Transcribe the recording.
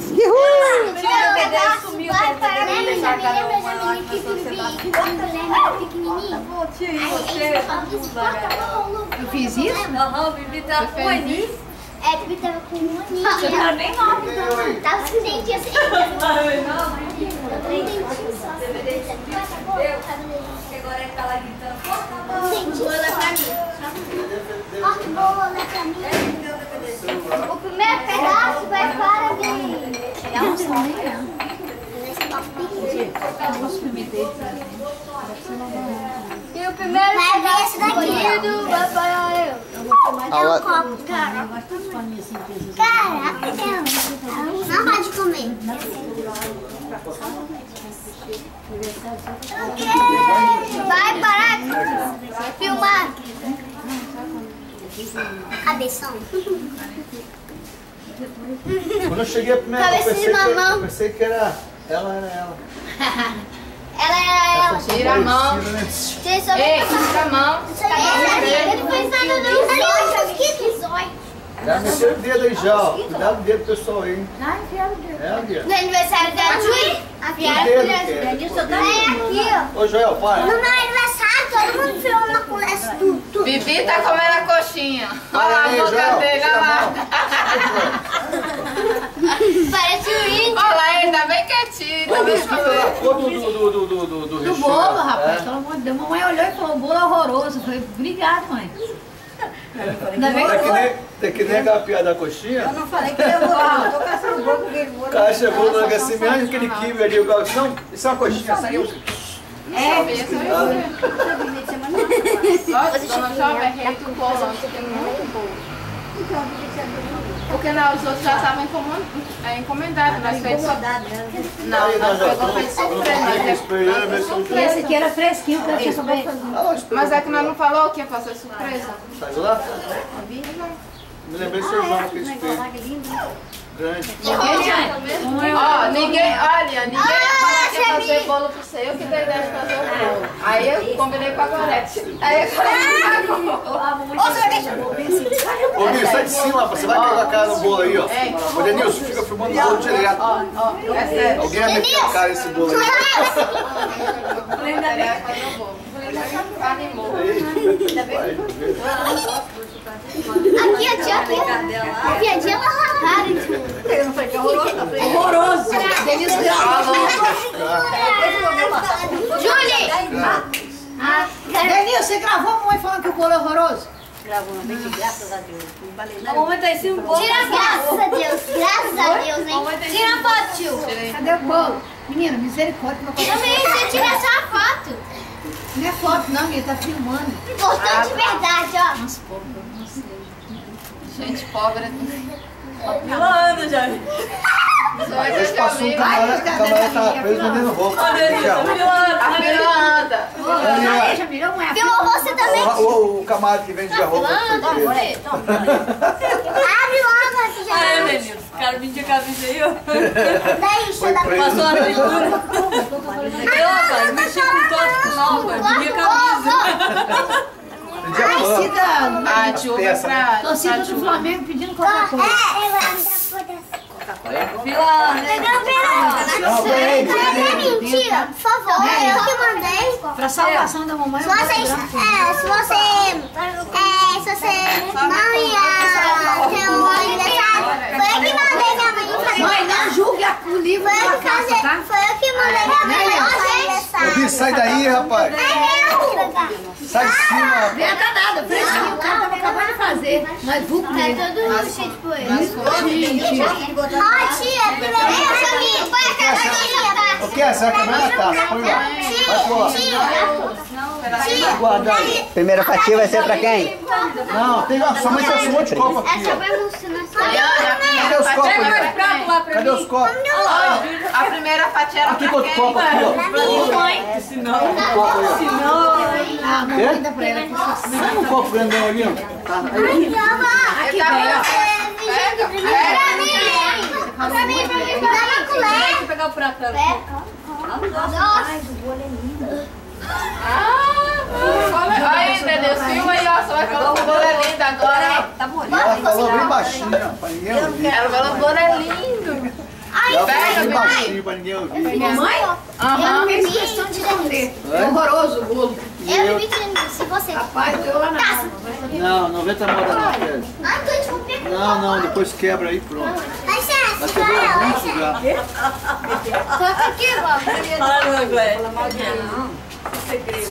Tira o Dedé sumiu. Vai para mim, pequenininho. Eu fiz isso? Aham, o Bibi tá com aninho. É, Bibi tava com um aninho. Você tá bem nova, então. Tava com dentinho assim. Que agora ele tá lá gritando. Dentinho. Olha pra mim. Ó, bola pra mim. O primeiro pedaço vai para mim. E o primeiro pedaço escolhido vai para eu. É um copo, cara. Caraca, não pode comer. Vai parar de filmar. Cabeção. Quando eu cheguei a primeira vez, eu pensei que era ela. Ela era ela. Tira a mão. Ei, tira a mão. Ele foi usando no zóio. Já mexeu o dedo aí já, ó. Cuidado do dedo pessoal aí. Ai, enfiaram o dedo. É, Bia. No aniversário da Júlia, a viagem dedo, é aqui, ó. Ô, Joel, para. No meu aniversário, todo mundo filma com essa tudo. Bibi tá comendo a coxinha. Olha lá a Aí, boca Joel, dele, tira a olha lá. Parece o índio. Olha lá, ele tá bem quietinho. Tá bem Tá na cor do recheio. Bolo, rapaz, pelo amor de Deus. Mamãe olhou e falou, o bolo é horroroso. Eu falei, obrigado, mãe. Ainda bem que Tem que nem aquela piada da coxinha. Eu não falei que eu vou. Tô caçando o bolo dele. O cara chegou no lugar assim, mesmo aquele kibe ali, o cara disse, não, isso é uma coxinha, saiu. Porque não, os outros já estavam encomendados, nós fez só... Não, nós pegou surpresa. E esse aqui era fresquinho, que eu tinha sobre... Mas é que nós não falou que ia fazer surpresa. Saiu lá? Me lembrei do seu João que fez grande. Ó, ninguém falou que ia fazer bolo pra você, eu que dei ideia de fazer o bolo. Aí eu combinei com a Gorete. Aí eu Ô, Nilson, sai de cima, você vai pegar a cara no bolo aí, ó. Ô, Denilson, fica filmando o bolo direto. é sério. Alguém vai meter a cara nesse bolo aí. Animou. Aqui, aqui. A piadinha ela rara. Eu não falei que é horroroso. Horroroso! Denilson Julie! Denilson, você gravou a mamãe falando que o bolo é horroroso? Gravou, não tem que, graças a Deus. Não falei A nada. mamãe tá em cima do bolo. Tira graças a Deus, hein? Tira a foto, tio. Cadê o bolo? Menina, misericórdia. Meu pai... Também, você tira só a foto. Não é foto não, ele tá filmando. Importante de verdade, ó. Nossa, pobre, não sei. Gente pobre. Ela anda já. Hoje passou um camarada tava preso vendendo roupa. A filha anda. Já virou uma... Filmou você também? O camarada que vende a roupa. Abre logo, assim, já. Ai, menino. O cara vendia camisa aí, ó. Daí, deixa eu dar pra Passou a pintura. Eu, rapaz, mexi com todos com nova. Vendia camisa. Torcida, A tio vai pra... torcida do Flamengo pedindo Coca-Cola. eu vou me dar foda-se. Vila. Não, peraí. Tia, por favor, eu que mandei. Pra salvação da mamãe. Se você não ia ter um aniversário, foi eu que mandei minha mãe fazer. Mãe, não julgue o livro Foi eu da que casa, tá? foi eu que mandei minha mãe fazer aniversário. Ô, sai daí, rapaz. Sai de cima. Vem nada, fresquinho, o cara tava acabando de fazer. Nós vamos Tá comer. todo cheio de poeira. Gente, Ó, tia, primeiro Julinho, põe a caixinha, tá? O que é essa? Vai na taça. Põe lá. Vai pro Tia, guardar aí. Primeira fatia vai ser pra quem? Não, tem sua mãe tem um monte de copo aqui, essa ó. vai funcionar só. Cadê os copos aí? Cadê os copos? A primeira fatia era Aqui pra com outro copo aqui, ó. ah, mãe, ainda pra ela. Sabe um copo grandão ali, ó? Tá aí. Aqui, velho. Pra mim, dá uma colher. Deixa eu pegar o prato. Aí, Deus, filma aí, ó. Só vai falar que o bolo é lindo agora. Tá bom. E ela falou bem baixinho, ó, pra ninguém ouvir. Ela falou que o bolo é lindo. Ah, baixinho pra ninguém ouvir. Minha mãe? Eu Fez bebi questão de de esconder. É horroroso o bolo. Eu bebi de se você. Rapaz, eu lá na casa. Não, 90 moda não, Kelly. Ah, então eu vou pegar. Não, depois quebra aí, pronto. Ai, César, Vai quebrar muito já. Só que aqui, ó. Ah, não, Glória. Fala mal de ela, não. Segredo.